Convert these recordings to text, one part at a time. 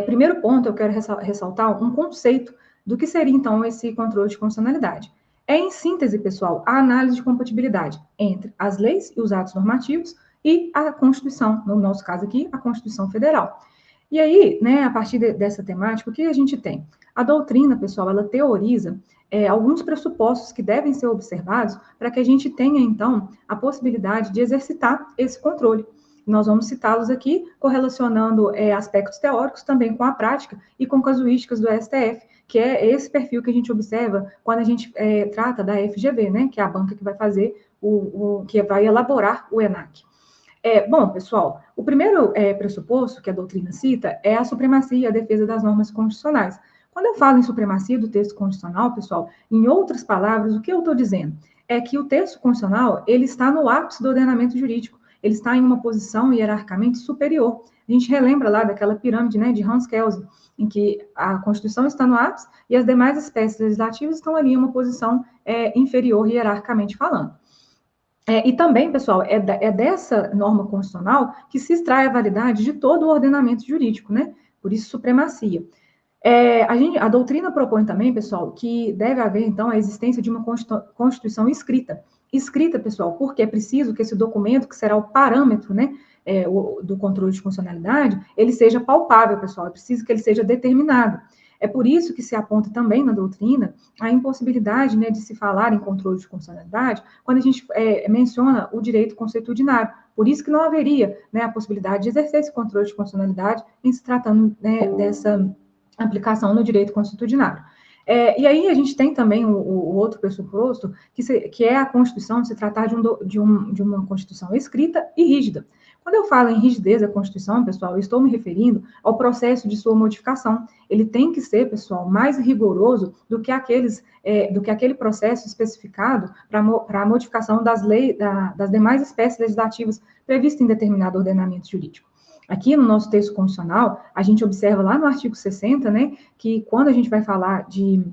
Primeiro ponto, eu quero ressaltar um conceito do que seria, então, esse controle de constitucionalidade. É, em síntese, pessoal, a análise de compatibilidade entre as leis e os atos normativos e a Constituição, no nosso caso aqui, a Constituição Federal. E aí, né, a partir dessa temática, o que a gente tem? A doutrina, pessoal, ela teoriza alguns pressupostos que devem ser observados para que a gente tenha, então, a possibilidade de exercitar esse controle. Nós vamos citá-los aqui, correlacionando aspectos teóricos também com a prática e com casuísticas do STF, que é esse perfil que a gente observa quando a gente trata da FGV, né, que é a banca que vai fazer, que vai elaborar o ENAC. Bom, pessoal, o primeiro pressuposto que a doutrina cita é a supremacia e a defesa das normas constitucionais. Quando eu falo em supremacia do texto constitucional, pessoal, em outras palavras, o que eu estou dizendo é que o texto constitucional ele está no ápice do ordenamento jurídico, ele está em uma posição hierarquicamente superior. A gente relembra lá daquela pirâmide, né, de Hans Kelsen, em que a Constituição está no ápice e as demais espécies legislativas estão ali em uma posição inferior, hierarquicamente falando. E também, pessoal, dessa norma constitucional que se extrai a validade de todo o ordenamento jurídico, né? Por isso, supremacia. A doutrina propõe também, pessoal, que deve haver, então, a existência de uma Constituição escrita. Escrita, pessoal, porque é preciso que esse documento, que será o parâmetro, né, do controle de constitucionalidade, ele seja palpável, pessoal, é preciso que ele seja determinado. É por isso que se aponta também na doutrina a impossibilidade, né, de se falar em controle de constitucionalidade quando a gente menciona o direito consuetudinário. Por isso que não haveria, né, a possibilidade de exercer esse controle de constitucionalidade em se tratando, né, dessa aplicação no direito consuetudinário. E aí a gente tem também o outro pressuposto, que é a Constituição se tratar de uma Constituição escrita e rígida. Quando eu falo em rigidez da Constituição, pessoal, eu estou me referindo ao processo de sua modificação. Ele tem que ser, pessoal, mais rigoroso do que aquele processo especificado para a modificação das leis, das demais espécies legislativas previstas em determinado ordenamento jurídico. Aqui no nosso texto constitucional, a gente observa lá no artigo 60, né, que quando a gente vai falar de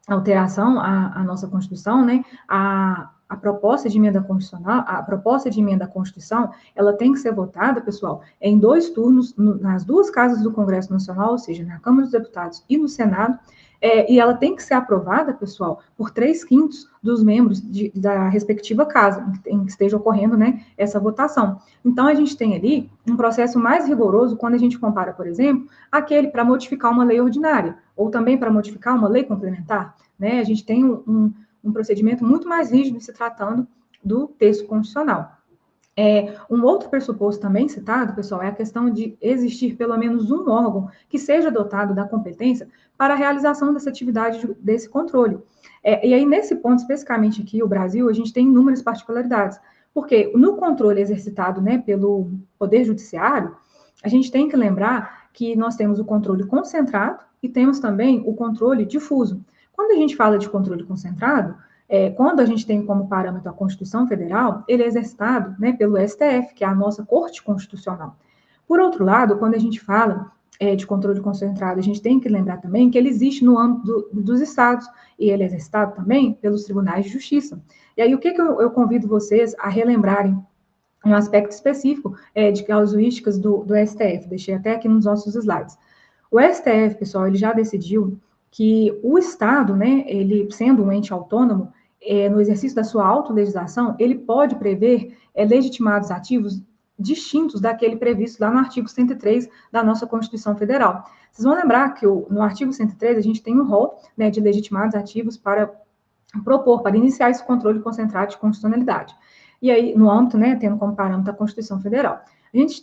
alteração à nossa Constituição, né, a proposta de emenda constitucional, a proposta de emenda à Constituição, ela tem que ser votada, pessoal, em 2 turnos, nas 2 casas do Congresso Nacional, ou seja, na Câmara dos Deputados e no Senado, e ela tem que ser aprovada, pessoal, por 3/5 dos membros da respectiva casa em que esteja ocorrendo, né, essa votação. Então, a gente tem ali um processo mais rigoroso quando a gente compara, por exemplo, aquele para modificar uma lei ordinária, ou também para modificar uma lei complementar, né? A gente tem um procedimento muito mais rígido se tratando do texto constitucional. Um outro pressuposto também citado, pessoal, é a questão de existir pelo menos um órgão que seja dotado da competência para a realização dessa atividade desse controle. E aí, nesse ponto, especificamente aqui, o Brasil, a gente tem inúmeras particularidades, porque no controle exercitado, né, pelo Poder Judiciário, a gente tem que lembrar que nós temos o controle concentrado e temos também o controle difuso. Quando a gente fala de controle concentrado, quando a gente tem como parâmetro a Constituição Federal, ele é exercitado, né, pelo STF, que é a nossa Corte Constitucional. Por outro lado, quando a gente fala de controle concentrado, a gente tem que lembrar também que ele existe no âmbito dos estados, e ele é exercitado também pelos tribunais de justiça. E aí, o que eu convido vocês a relembrarem um aspecto específico de casuísticas do STF, deixei até aqui nos nossos slides. O STF, pessoal, ele já decidiu que o Estado, né, ele sendo um ente autônomo, no exercício da sua autolegislação, ele pode prever legitimados ativos distintos daquele previsto lá no artigo 103 da nossa Constituição Federal. Vocês vão lembrar que no artigo 103 a gente tem um rol, né, de legitimados ativos para iniciar esse controle concentrado de constitucionalidade. E aí, no âmbito, né, tendo como parâmetro a Constituição Federal.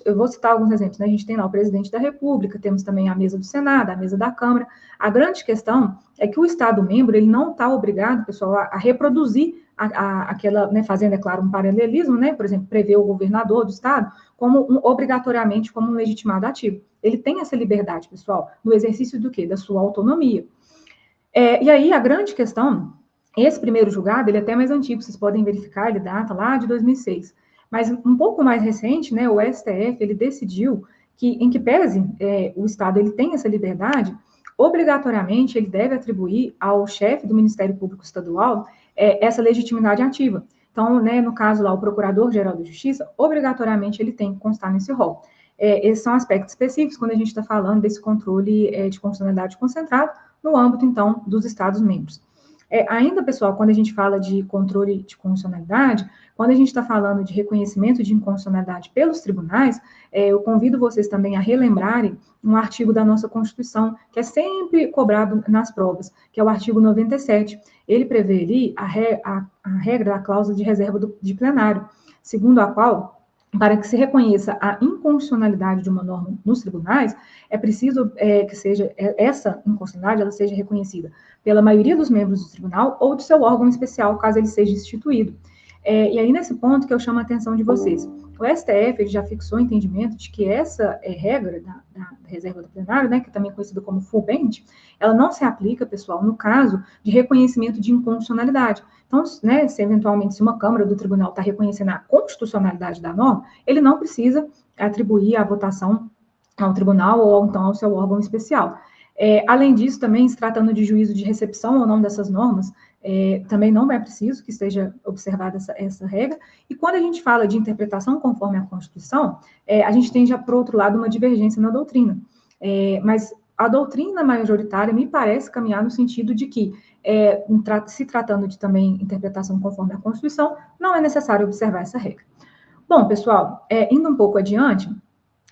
Eu vou citar alguns exemplos, né? A gente tem lá o presidente da República, temos também a mesa do Senado, a mesa da Câmara. A grande questão é que o Estado-membro, ele não está obrigado, pessoal, a reproduzir aquela, né, fazendo, é claro, um paralelismo, né? Por exemplo, prever o governador do Estado obrigatoriamente como um legitimado ativo. Ele tem essa liberdade, pessoal, no exercício do quê? Da sua autonomia. E aí, a grande questão, esse primeiro julgado, ele é até mais antigo, vocês podem verificar, ele data lá de 2006. Mas um pouco mais recente, né, o STF, ele decidiu que, em que pese o Estado ele tem essa liberdade, obrigatoriamente ele deve atribuir ao chefe do Ministério Público Estadual essa legitimidade ativa. Então, né, no caso lá, o Procurador-Geral da Justiça, obrigatoriamente ele tem que constar nesse rol. esses são aspectos específicos quando a gente está falando desse controle de constitucionalidade concentrado no âmbito, então, dos Estados-membros. Ainda, pessoal, quando a gente fala de controle de constitucionalidade, quando a gente está falando de reconhecimento de inconstitucionalidade pelos tribunais, eu convido vocês também a relembrarem um artigo da nossa Constituição, que é sempre cobrado nas provas, que é o artigo 97. Ele prevê ali a regra da cláusula de reserva de plenário, segundo a qual, para que se reconheça a inconstitucionalidade de uma norma nos tribunais, é preciso que seja essa inconstitucionalidade ela seja reconhecida pela maioria dos membros do tribunal ou de seu órgão especial, caso ele seja instituído. E aí, nesse ponto que eu chamo a atenção de vocês. O STF ele já fixou o entendimento de que essa regra da reserva do plenário, né, que é também conhecida como full bench, ela não se aplica, pessoal, no caso de reconhecimento de inconstitucionalidade. Então, né, se eventualmente se uma Câmara do Tribunal está reconhecendo a constitucionalidade da norma, ele não precisa atribuir a votação ao tribunal ou então ao seu órgão especial. Além disso, também, se tratando de juízo de recepção ou não dessas normas, também não é preciso que esteja observada essa regra. E quando a gente fala de interpretação conforme a Constituição, a gente tem já, por outro lado, uma divergência na doutrina. Mas a doutrina majoritária me parece caminhar no sentido de que, se tratando de também interpretação conforme a Constituição, não é necessário observar essa regra. Bom, pessoal, indo um pouco adiante,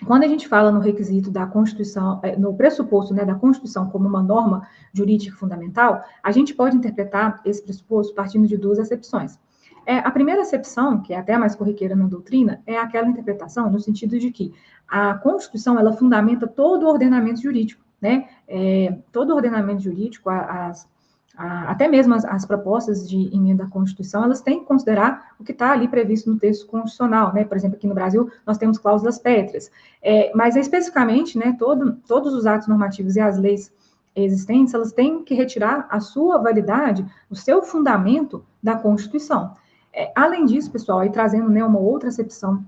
quando a gente fala no requisito da Constituição, no pressuposto, né, da Constituição como uma norma jurídica fundamental, a gente pode interpretar esse pressuposto partindo de duas acepções. A primeira acepção, que é até a mais corriqueira na doutrina, é aquela interpretação no sentido de que a Constituição, ela fundamenta todo o ordenamento jurídico, né? Todo o ordenamento jurídico, até mesmo as propostas de emenda à Constituição, elas têm que considerar o que está ali previsto no texto constitucional, né? Por exemplo, aqui no Brasil, nós temos cláusulas pétreas. Mas, especificamente, né, todos os atos normativos e as leis existentes, elas têm que retirar a sua validade, o seu fundamento da Constituição. Além disso, pessoal, aí trazendo, né, uma outra acepção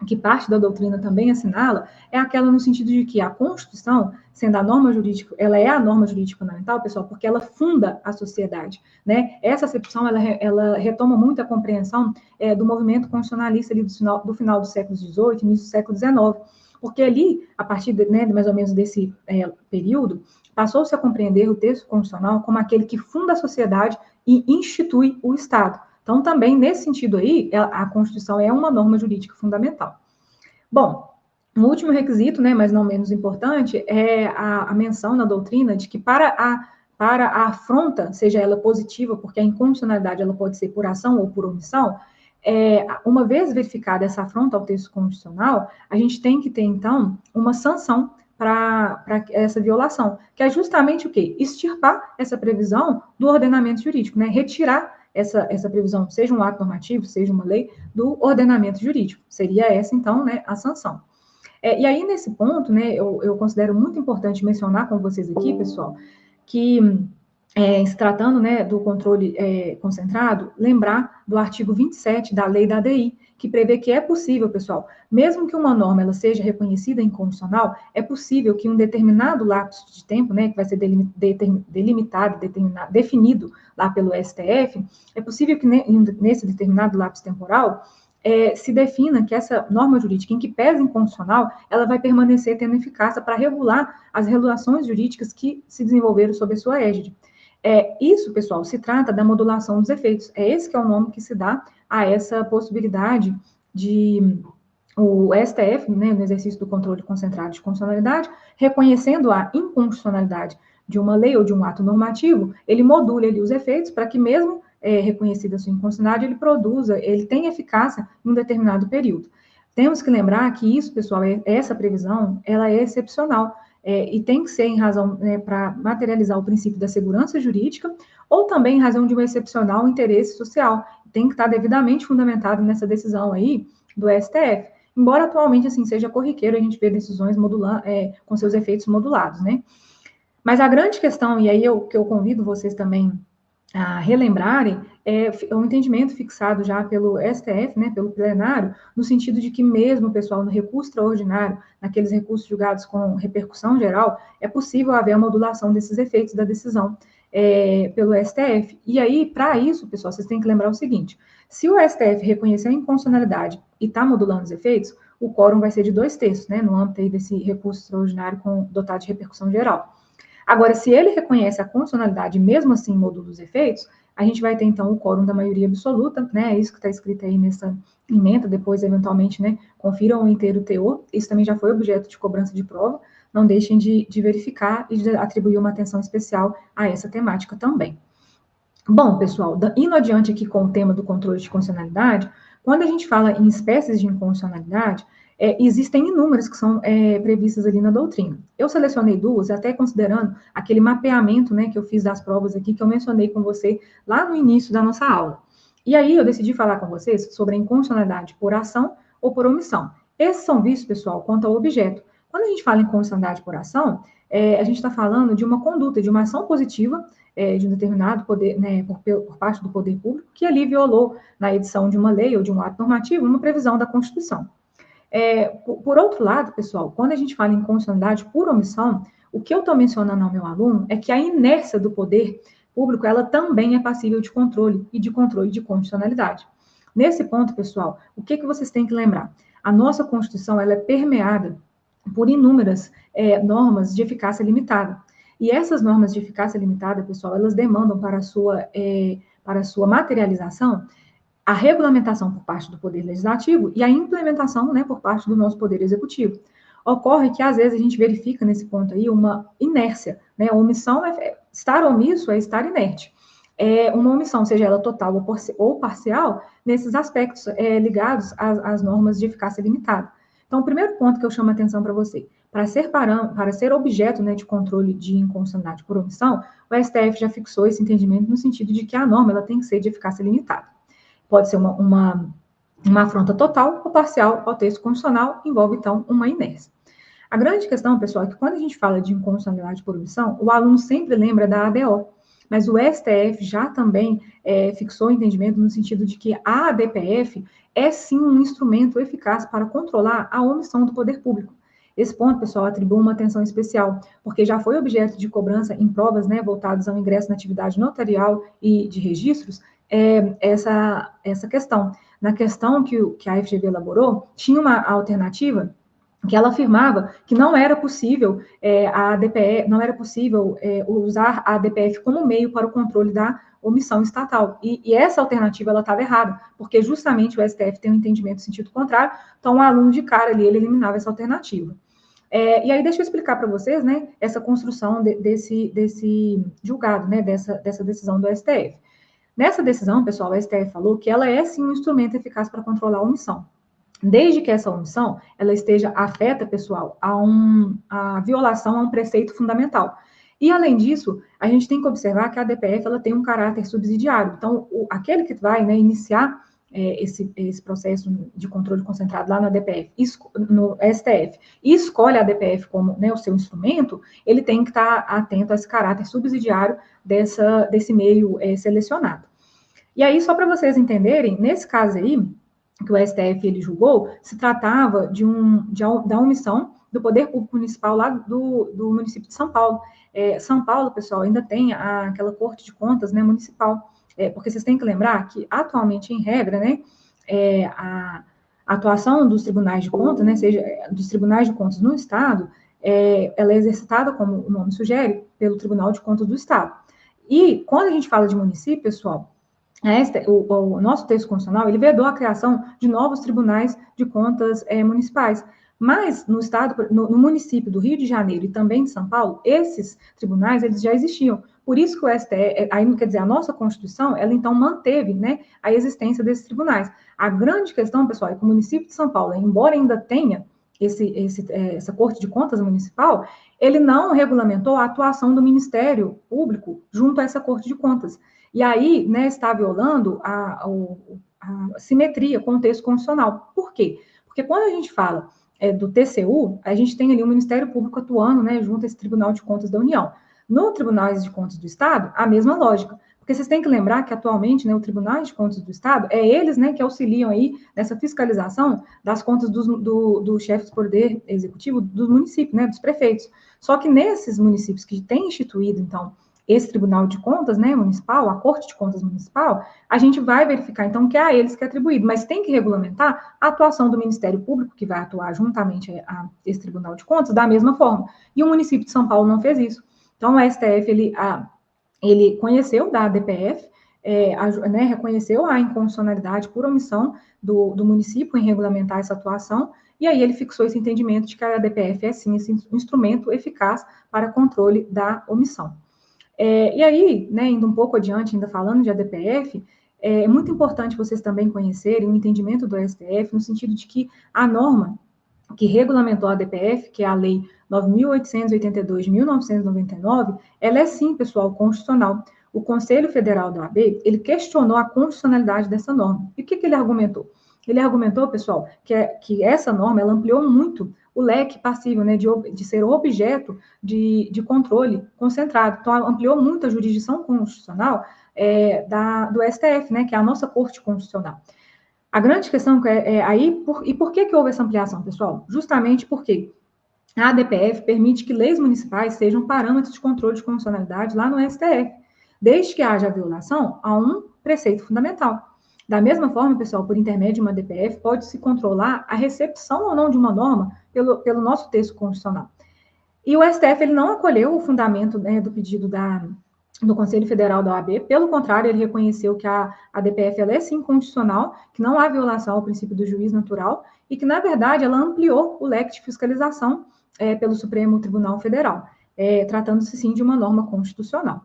que parte da doutrina também assinala, é aquela no sentido de que a Constituição, sendo a norma jurídica, ela é a norma jurídica fundamental, pessoal, porque ela funda a sociedade, né? Essa acepção, ela retoma muito a compreensão do movimento constitucionalista ali do final do século XVIII, início do século XIX, porque ali, a partir né, mais ou menos desse período, passou-se a compreender o texto constitucional como aquele que funda a sociedade e institui o Estado. Então, também, nesse sentido aí, a Constituição é uma norma jurídica fundamental. Bom, o último requisito, né, mas não menos importante, é a menção na doutrina de que para a afronta, seja ela positiva, porque a inconstitucionalidade ela pode ser por ação ou por omissão, uma vez verificada essa afronta ao texto constitucional, a gente tem que ter, então, uma sanção para essa violação, que é justamente o quê? Extirpar essa previsão do ordenamento jurídico, né? Retirar essa previsão, seja um ato normativo, seja uma lei, do ordenamento jurídico. Seria essa, então, né, a sanção. E aí, nesse ponto, né, eu considero muito importante mencionar com vocês aqui, pessoal, que, se tratando, né, do controle concentrado, lembrar do artigo 27 da lei da ADI, que prevê que é possível, pessoal, mesmo que uma norma ela seja reconhecida inconstitucional, é possível que um determinado lapso de tempo, né, que vai ser delimitado, definido lá pelo STF, é possível que nesse determinado lapso temporal se defina que essa norma jurídica, em que pese inconstitucional, ela vai permanecer tendo eficácia para regular as relações jurídicas que se desenvolveram sob a sua égide. Isso, pessoal, se trata da modulação dos efeitos. Esse que é o nome que se dá a essa possibilidade de o STF, né, no exercício do controle concentrado de constitucionalidade, reconhecendo a inconstitucionalidade de uma lei ou de um ato normativo, ele modula ali os efeitos para que mesmo reconhecida a sua inconstitucionalidade, ele tenha eficácia em um determinado período. Temos que lembrar que isso, pessoal, essa previsão, ela é excepcional, e tem que ser em razão, para materializar o princípio da segurança jurídica, ou também em razão de um excepcional interesse social. Tem que estar devidamente fundamentado nessa decisão aí do STF. Embora atualmente, assim, seja corriqueiro a gente ver decisões com seus efeitos modulados, né? Mas a grande questão, e aí que eu convido vocês também a relembrarem, é o entendimento fixado já pelo STF, né, pelo plenário, no sentido de que mesmo, pessoal, no recurso extraordinário, naqueles recursos julgados com repercussão geral, é possível haver a modulação desses efeitos da decisão pelo STF. E aí, para isso, pessoal, vocês têm que lembrar o seguinte: se o STF reconheceu a inconstitucionalidade e está modulando os efeitos, o quórum vai ser de 2/3, né, no âmbito aí desse recurso extraordinário dotado de repercussão geral. Agora, se ele reconhece a constitucionalidade, mesmo assim, modula os efeitos, a gente vai ter, então, o quórum da maioria absoluta, né, é isso que está escrito aí nessa emenda, depois, eventualmente, né, confiram o inteiro teor, isso também já foi objeto de cobrança de prova, não deixem de verificar e de atribuir uma atenção especial a essa temática também. Bom, pessoal, indo adiante aqui com o tema do controle de constitucionalidade, quando a gente fala em espécies de inconstitucionalidade, existem inúmeras que são previstas ali na doutrina. Eu selecionei duas, até considerando aquele mapeamento, né, que eu fiz das provas aqui, que eu mencionei com você lá no início da nossa aula. E aí eu decidi falar com vocês sobre a inconstitucionalidade por ação ou por omissão. Esses são vistos, pessoal, quanto ao objeto. Quando a gente fala em inconstitucionalidade por ação, a gente está falando de uma conduta, de uma ação positiva, de um determinado poder, né, por parte do poder público, que ali violou, na edição de uma lei ou de um ato normativo, uma previsão da Constituição. Por outro lado, pessoal, quando a gente fala em constitucionalidade por omissão, o que eu estou mencionando ao meu aluno é que a inércia do poder público, ela também é passível de controle e de controle de constitucionalidade. Nesse ponto, pessoal, o que vocês têm que lembrar? A nossa Constituição, ela é permeada por inúmeras normas de eficácia limitada. E essas normas de eficácia limitada, pessoal, elas demandam para a sua materialização a regulamentação por parte do Poder Legislativo e a implementação, né, por parte do nosso Poder Executivo. Ocorre que, às vezes, a gente verifica nesse ponto aí uma inércia, né? A omissão estar omisso é estar inerte. Uma omissão, seja ela total ou parcial, nesses aspectos ligados às normas de eficácia limitada. Então, o primeiro ponto que eu chamo a atenção para você, para ser objeto, né, de controle de inconstitucionalidade por omissão, o STF já fixou esse entendimento no sentido de que a norma ela tem que ser de eficácia limitada. Pode ser uma afronta total ou parcial ao texto constitucional, envolve, então, uma inércia. A grande questão, pessoal, é que quando a gente fala de inconstitucionalidade por omissão, o aluno sempre lembra da ADO, mas o STF já também fixou o entendimento no sentido de que a ADPF é, sim, um instrumento eficaz para controlar a omissão do poder público. Esse ponto, pessoal, atribui uma atenção especial, porque já foi objeto de cobrança em provas, né, voltadas ao ingresso na atividade notarial e de registros, essa questão. Na questão que a FGV elaborou, tinha uma alternativa que ela afirmava que não era possível usar a ADPF como meio para o controle da omissão estatal. E essa alternativa ela estava errada, porque justamente o STF tem um entendimento no sentido contrário, então o aluno de cara ali, ele eliminava essa alternativa. E aí, deixa eu explicar para vocês, né, essa construção desse julgado, né, dessa decisão do STF. Nessa decisão, pessoal, o STF falou que ela é, sim, um instrumento eficaz para controlar a omissão, desde que essa omissão ela esteja afeta, pessoal, a violação a um preceito fundamental. E, além disso, a gente tem que observar que a ADPF ela tem um caráter subsidiário. Então, aquele que vai, né, iniciar esse processo de controle concentrado lá na ADPF, no STF, e escolhe a ADPF como, né, o seu instrumento, ele tem que estar atento a esse caráter subsidiário desse meio selecionado. E aí, só para vocês entenderem, nesse caso aí, que o STF ele julgou, se tratava da omissão do poder público municipal lá do município de São Paulo. São Paulo, pessoal, ainda tem aquela Corte de Contas, né, municipal, porque vocês têm que lembrar que, atualmente, em regra, né, a atuação dos tribunais de contas, né, seja dos tribunais de contas no Estado, ela é exercitada, como o nome sugere, pelo Tribunal de Contas do Estado. E, quando a gente fala de município, pessoal, o nosso texto constitucional, ele vedou a criação de novos tribunais de contas municipais. Mas no estado, no município do Rio de Janeiro e também de São Paulo, esses tribunais, eles já existiam. Por isso que o STF, aí, quer dizer, a nossa Constituição, ela então manteve, né, a existência desses tribunais. A grande questão, pessoal, é que o município de São Paulo, embora ainda tenha essa Corte de Contas Municipal, ele não regulamentou a atuação do Ministério Público junto a essa Corte de Contas. E aí, né, está violando a simetria com o texto constitucional. Por quê? Porque quando a gente fala do TCU, a gente tem ali o Ministério Público atuando, né, junto a esse Tribunal de Contas da União. No Tribunal de Contas do Estado, a mesma lógica. Porque vocês têm que lembrar que, atualmente, né, o Tribunal de Contas do Estado, eles, né, que auxiliam aí nessa fiscalização das contas do chefe do Poder Executivo dos municípios, né, dos prefeitos. Só que nesses municípios que têm instituído, então, esse Tribunal de Contas, né, municipal, a Corte de Contas Municipal, a gente vai verificar, então, que é a eles que é atribuído, mas tem que regulamentar a atuação do Ministério Público, que vai atuar juntamente a esse Tribunal de Contas, da mesma forma. E o município de São Paulo não fez isso. Então, o STF, ele conheceu da ADPF, né, reconheceu a inconstitucionalidade por omissão do município em regulamentar essa atuação, e aí ele fixou esse entendimento de que a ADPF é, sim, esse instrumento eficaz para controle da omissão. E aí, né, indo um pouco adiante, ainda falando de ADPF, é muito importante vocês também conhecerem o entendimento do STF, no sentido de que a norma que regulamentou a ADPF, que é a Lei 9.882 de 1999, ela é sim, pessoal, constitucional. O Conselho Federal da OAB, ele questionou a constitucionalidade dessa norma. E o que ele argumentou? Ele argumentou, pessoal, que essa norma, ela ampliou muito o leque passível, né, de ser objeto de controle concentrado. Então, ampliou muito a jurisdição constitucional do STF, né, que é a nossa Corte Constitucional. A grande questão por que houve essa ampliação, pessoal? Justamente porque a ADPF permite que leis municipais sejam parâmetros de controle de constitucionalidade lá no STF, desde que haja violação a um preceito fundamental. Da mesma forma, pessoal, por intermédio de uma ADPF, pode-se controlar a recepção ou não de uma norma pelo nosso texto constitucional. E o STF ele não acolheu o fundamento, né, do pedido do Conselho Federal da OAB, pelo contrário, ele reconheceu que a ADPF ela é sim constitucional, que não há violação ao princípio do juiz natural e que, na verdade, ela ampliou o leque de fiscalização pelo Supremo Tribunal Federal, tratando-se sim de uma norma constitucional.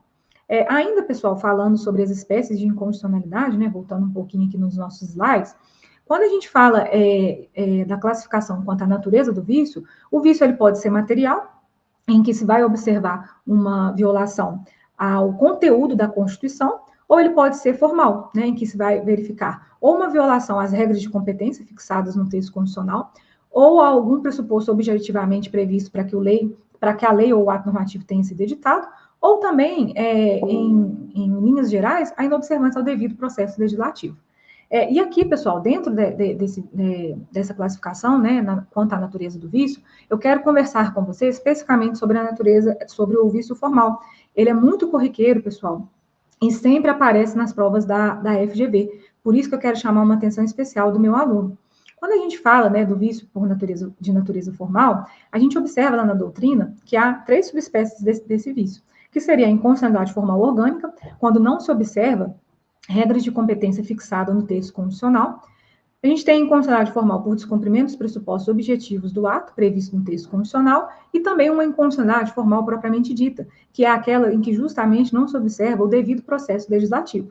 Ainda, pessoal, falando sobre as espécies de inconstitucionalidade, né, voltando um pouquinho aqui nos nossos slides, quando a gente fala da classificação quanto à natureza do vício, o vício ele pode ser material, em que se vai observar uma violação ao conteúdo da Constituição, ou ele pode ser formal, né, em que se vai verificar ou uma violação às regras de competência fixadas no texto constitucional, ou algum pressuposto objetivamente previsto para que a lei ou o ato normativo tenha sido editado, ou também, em linhas gerais, a inobservância ao devido processo legislativo. E aqui, pessoal, dentro dessa classificação, né, quanto à natureza do vício, eu quero conversar com vocês especificamente sobre o vício formal. Ele é muito corriqueiro, pessoal, e sempre aparece nas provas da FGV. Por isso que eu quero chamar uma atenção especial do meu aluno. Quando a gente fala, né, do vício de natureza formal, a gente observa lá na doutrina que há 3 subespécies desse vício, que seria a inconstitucionalidade formal orgânica, quando não se observa regras de competência fixada no texto constitucional. A gente tem inconstitucionalidade formal por descumprimento dos pressupostos objetivos do ato previsto no texto constitucional e também uma inconstitucionalidade formal propriamente dita, que é aquela em que justamente não se observa o devido processo legislativo.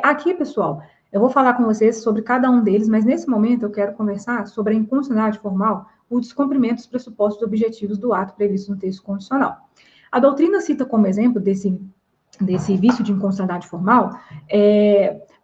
Aqui, pessoal, eu vou falar com vocês sobre cada um deles, mas nesse momento eu quero conversar sobre a inconstitucionalidade formal por descumprimento dos pressupostos objetivos do ato previsto no texto constitucional. A doutrina cita como exemplo desse vício de inconstitucionalidade formal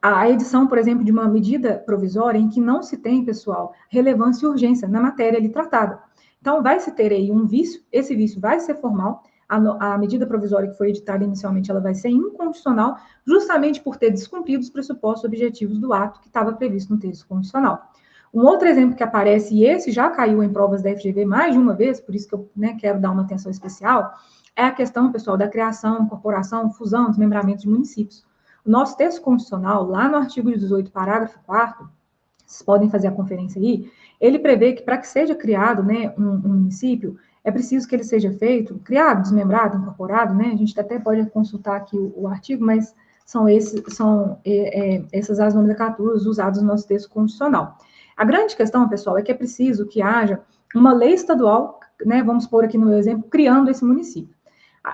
a edição, por exemplo, de uma medida provisória em que não se tem, pessoal, relevância e urgência na matéria ali tratada. Então, vai se ter aí um vício, esse vício vai ser formal, a medida provisória que foi editada inicialmente, ela vai ser inconstitucional, justamente por ter descumprido os pressupostos objetivos do ato que estava previsto no texto constitucional. Um outro exemplo que aparece, e esse já caiu em provas da FGV mais de uma vez, por isso que eu quero dar uma atenção especial, é a questão, pessoal, da criação, incorporação, fusão, desmembramento de municípios. O nosso texto constitucional, lá no artigo 18, parágrafo 4º, vocês podem fazer a conferência aí, ele prevê que para que seja criado, né, um município, é preciso que ele seja criado, desmembrado, incorporado, né, a gente até pode consultar aqui o artigo, mas são essas as nomenclaturas usadas no nosso texto constitucional. A grande questão, pessoal, é que é preciso que haja uma lei estadual, né, vamos pôr aqui no meu exemplo, criando esse município.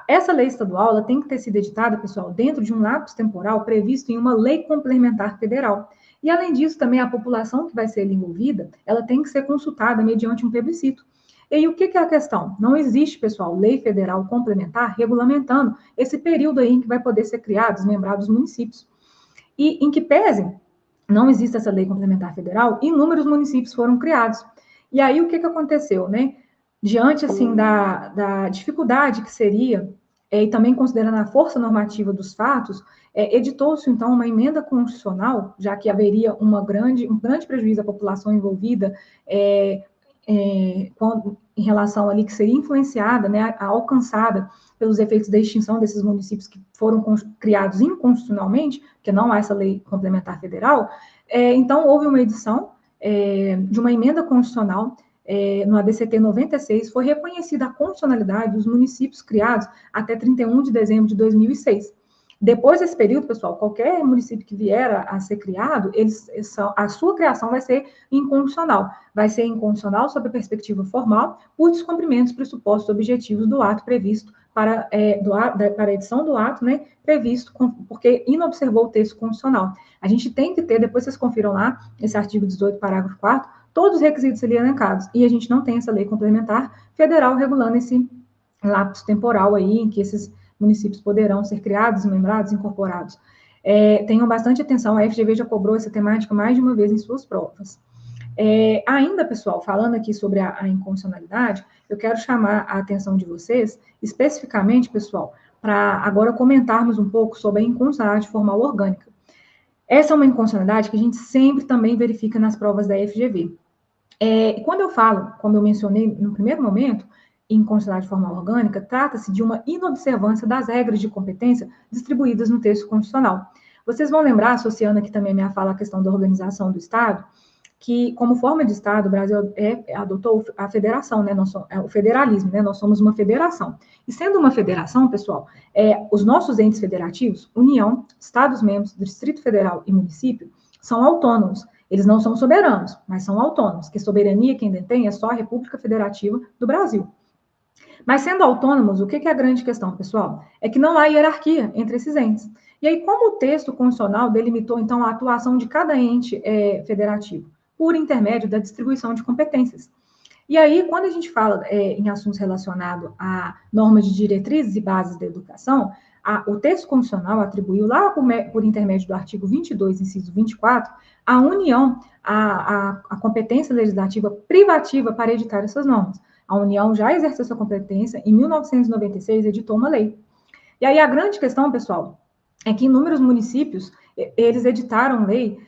Essa lei estadual ela tem que ter sido editada, pessoal, dentro de um lapso temporal previsto em uma lei complementar federal. E, além disso, também a população que vai ser envolvida, ela tem que ser consultada mediante um plebiscito. E aí, o que é a questão? Não existe, pessoal, lei federal complementar regulamentando esse período aí em que vai poder ser criado, desmembrados os municípios. E, em que pese não existe essa lei complementar federal, inúmeros municípios foram criados. E aí, o que aconteceu, né? Diante, assim, da dificuldade que seria, e também considerando a força normativa dos fatos, editou-se, então, uma emenda constitucional, já que haveria um grande prejuízo à população envolvida, em relação ali que seria influenciada, né, alcançada pelos efeitos da extinção desses municípios que foram criados inconstitucionalmente, porque não há essa lei complementar federal, então houve uma edição de uma emenda constitucional no ADCT 96, foi reconhecida a constitucionalidade dos municípios criados até 31 de dezembro de 2006. Depois desse período, pessoal, qualquer município que vier a ser criado, a sua criação vai ser incondicional. Vai ser incondicional sob a perspectiva formal, por descumprimento dos pressupostos objetivos do ato previsto para a edição do ato, né, previsto, porque inobservou o texto constitucional. A gente tem que ter, depois vocês confiram lá, esse artigo 18, parágrafo 4º, todos os requisitos ali elencados, e a gente não tem essa lei complementar federal regulando esse lapso temporal aí, em que esses municípios poderão ser criados, membrados, incorporados. Tenham bastante atenção, a FGV já cobrou essa temática mais de uma vez em suas provas. Ainda, pessoal, falando aqui sobre a inconstitucionalidade, eu quero chamar a atenção de vocês, especificamente, pessoal, para agora comentarmos um pouco sobre a inconstitucionalidade formal orgânica. Essa é uma inconstitucionalidade que a gente sempre também verifica nas provas da FGV. Quando eu falo, como eu mencionei no primeiro momento, inconstitucionalidade formal orgânica, trata-se de uma inobservância das regras de competência distribuídas no texto constitucional. Vocês vão lembrar, associando aqui também a minha fala à questão da organização do Estado, que, como forma de Estado, o Brasil adotou a federação, né, o federalismo, né, nós somos uma federação. E sendo uma federação, pessoal, os nossos entes federativos, União, Estados-membros, Distrito Federal e município, são autônomos. Eles não são soberanos, mas são autônomos, que soberania quem detém é só a República Federativa do Brasil. Mas sendo autônomos, o que é a grande questão, pessoal? É que não há hierarquia entre esses entes. E aí, como o texto constitucional delimitou, então, a atuação de cada ente federativo? Por intermédio da distribuição de competências. E aí, quando a gente fala em assuntos relacionados a normas de diretrizes e bases da educação, o texto constitucional atribuiu lá por intermédio do artigo 22, inciso 24, à União a competência legislativa privativa para editar essas normas. A União já exerceu essa competência, em 1996 editou uma lei. E aí a grande questão, pessoal, é que inúmeros municípios, eles editaram lei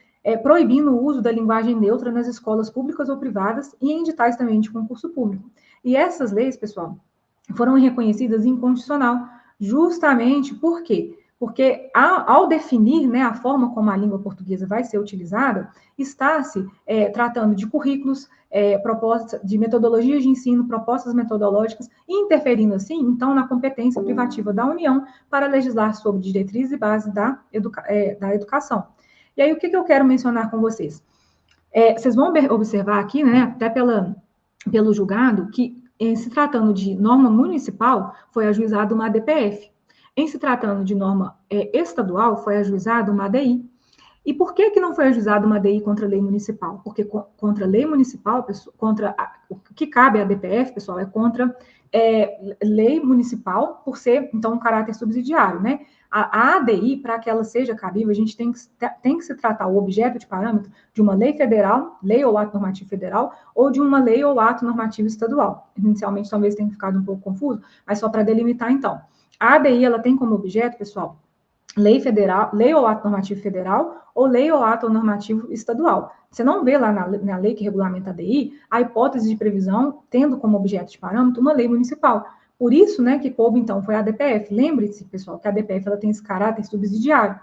proibindo o uso da linguagem neutra nas escolas públicas ou privadas e em editais também de concurso público. E essas leis, pessoal, foram reconhecidas inconstitucional, justamente por quê? Porque ao definir, né, a forma como a língua portuguesa vai ser utilizada, está se tratando de currículos, propostas de metodologias de ensino, propostas metodológicas, e interferindo, assim, então, na competência privativa da União para legislar sobre diretrizes e bases da educação. E aí, o que eu quero mencionar com vocês? Vocês vão observar aqui, né, até pelo julgado, que se tratando de norma municipal, foi ajuizada uma ADPF. Em se tratando de norma estadual, foi ajuizada uma ADI. E por que não foi ajuizada uma ADI contra a lei municipal? Porque contra a lei municipal, o que cabe à ADPF, pessoal, é contra lei municipal, por ser, então, um caráter subsidiário, né? A ADI, para que ela seja cabível, a gente tem que se tratar o objeto de parâmetro de uma lei federal, lei ou ato normativo federal, ou de uma lei ou ato normativo estadual. Inicialmente, talvez tenha ficado um pouco confuso, mas só para delimitar, então. A ADI, ela tem como objeto, pessoal, lei federal, lei ou ato normativo federal, ou lei ou ato normativo estadual. Você não vê lá na lei que regulamenta a ADI a hipótese de previsão tendo como objeto de parâmetro uma lei municipal. Por isso, né, que coube, então, foi a ADPF. Lembre-se, pessoal, que a ADPF ela tem esse caráter subsidiário.